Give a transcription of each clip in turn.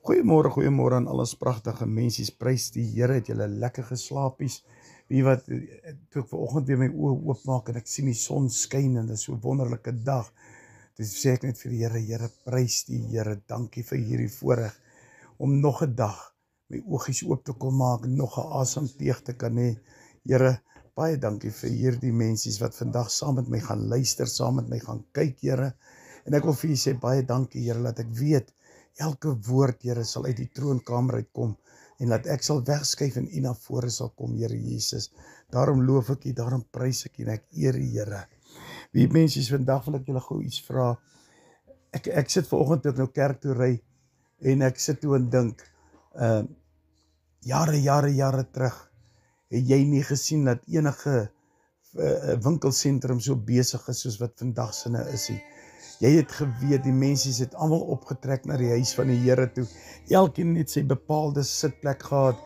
Goeiemôre aan al ons pragtige mensies. Prys die Here, het julle lekker geslaapies. Wie wat, toe ek vanoggend weer my oë oopmaak en ek sien die son skyn en dit is so 'n wonderlike dag. Dis sê ek net vir die Here, Here, prys die Here. Dankie vir hierdie voorreg om nog 'n dag my oogies oop te kon maak, nog 'n asemteug te kan hê. Here, baie dankie vir hierdie mensies wat vandag saam met my gaan luister, saam met my gaan kyk, Here. En ek wil vir julle sê baie dankie, Here, dat ek weet elke woord, Here, sal uit die troonkamer uitkom en dat ek sal wegskuif en U na vore sal kom, Here Jesus. Daarom loof ek U, daarom prys ek U en ek eer U, Here. Wie mensies, vandag wil ek julle gou iets vra. Ek sit vanoggend toe ek nou kerk toe ry en ek sit toe en dink, jare terug, het jy nie gesien dat enige winkelsentrum so besig is soos wat vandag sinne is nie. Jy het geweet, die mensies het almal opgetrek na die huis van die Here toe. Elkeen het sy bepaalde sitplek gehad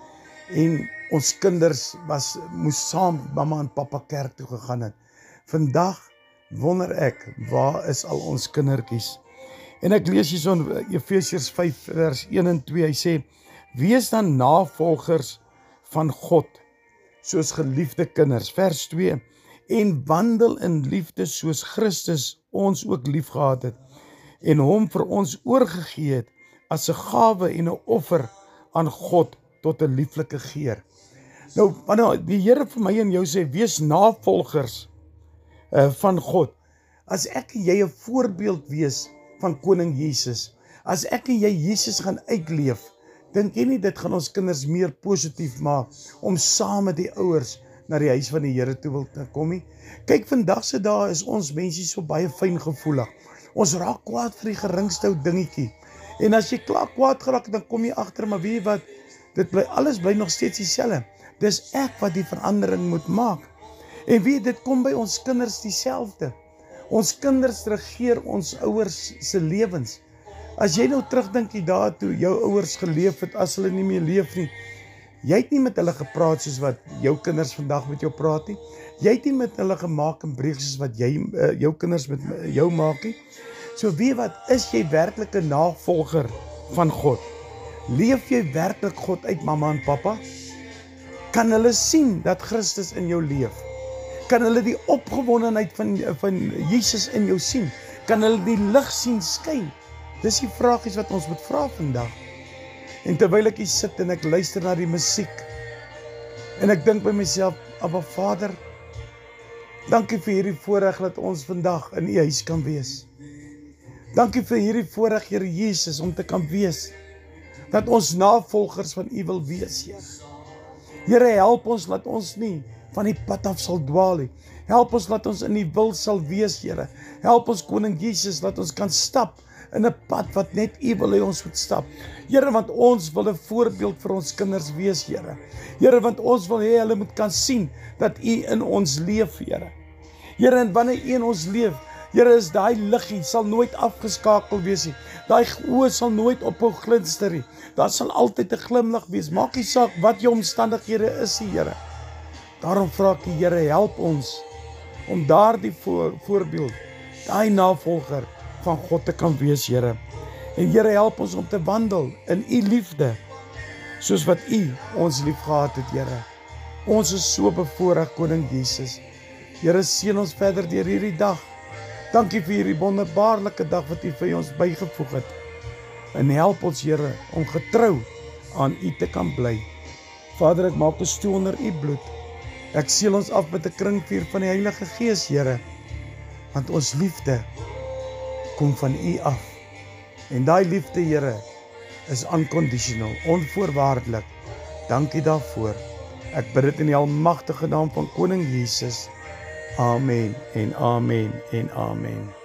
en ons kinders moes saam mamma en pappa kerk toe gegaan het. Vandag wonder ek, waar is al ons kindertjies? En ek lees hier so in Efesiërs 5 vers 1 en 2, hy sê, wees dan navolgers van God, soos geliefde kinders. Vers 2, en wandel in liefde soos Christus ons ook lief gehad het en hom vir ons oorgegee het as 'n gawe en 'n offer aan God tot 'n lieflike geur. Nou, wanneer die Here vir my en jou sê, wees navolgers van God. As ek en jy 'n voorbeeld wees van koning Jesus, as ek en jy Jesus gaan uitleef, dink jy nie dit gaan ons kinders meer positief maak om saam met die ouers na die huis van die Here toe wil kom nie? Kyk, vandag se dae is ons mense so baie fyngevoelig. Ons raak kwaad vir die geringste ou dingetjie. En as jy klaar kwaad geraak, dan kom jy agter, maar weet jy wat? Alles bly nog steeds dieselfde. Dis ek wat die verandering moet maak. En weet, dit kom by ons kinders dieselfde. Ons kinders regeer ons ouers se lewens. As jy nou terugdink die dae toe jou ouers geleef het, as hulle nie meer leef nie, jy het nie met hulle gepraat soos wat jou kinders vandag met jou praat nie. Jy het nie met hulle gemaak en breek soos wat jou kinders met jou maak nie. So weet wat, is jy werklik 'n navolger van God? Leef jy werklik God uit, mamma en pappa? Kan hulle sien dat Christus in jou leef? Kan hulle die opgewondenheid van Jesus in jou sien? Kan hulle die lig sien skyn? Dis die vragies wat ons moet vra vandag. En terwyl ek hier sit en ek luister na die musiek, en ek dink by myself, Abba Vader, dankie vir hierdie voorreg dat ons vandag in U huis kan wees. Dankie vir hierdie voorreg, Here Jesus, om te kan wees, dat ons navolgers van U wil wees, Here. Here, help ons, laat ons nie van die pad af sal dwaal nie. Help ons, laat ons in die wil sal wees, Here. Help ons, koning Jesus, laat ons kan stap in 'n pad wat net U wil hê ons moet stap. Here, want ons wil 'n voorbeeld vir ons kinders wees, Here. Here, want ons wil hê hulle moet kan sien dat U in ons leef, Here. Here, en wanneer U in ons leef, Here, is daai liggie sal nooit afgeskakel wees nie. Daai oë sal nooit ophou glinster nie. Daar sal altyd 'n glimlag wees. Maak nie saak wat jou omstandighede is, Here. Daarom vra ek, Here, help ons om daardie voorbeeld, daai navolger van God te kan wees, Here. En Here, help ons om te wandel in U liefde, soos wat U ons lief gehad het, Here. Ons is so bevoorreg, koning Jesus. Here, seën ons verder deur hierdie dag. Dankie vir hierdie wonderbaarlike dag wat U vir ons bygevoeg het. En help ons, Here, om getrou aan U te kan bly. Vader, ek maak 'n stoel onder U bloed. Ek seël ons af met 'n kringvuur van die Heilige Gees, Here. Want ons liefde kom van U af. En daai liefde, Here, is unconditional, onvoorwaardelik. Dankie daarvoor. Ek bid dit in die almagtige naam van koning Jesus. Amen en amen en amen.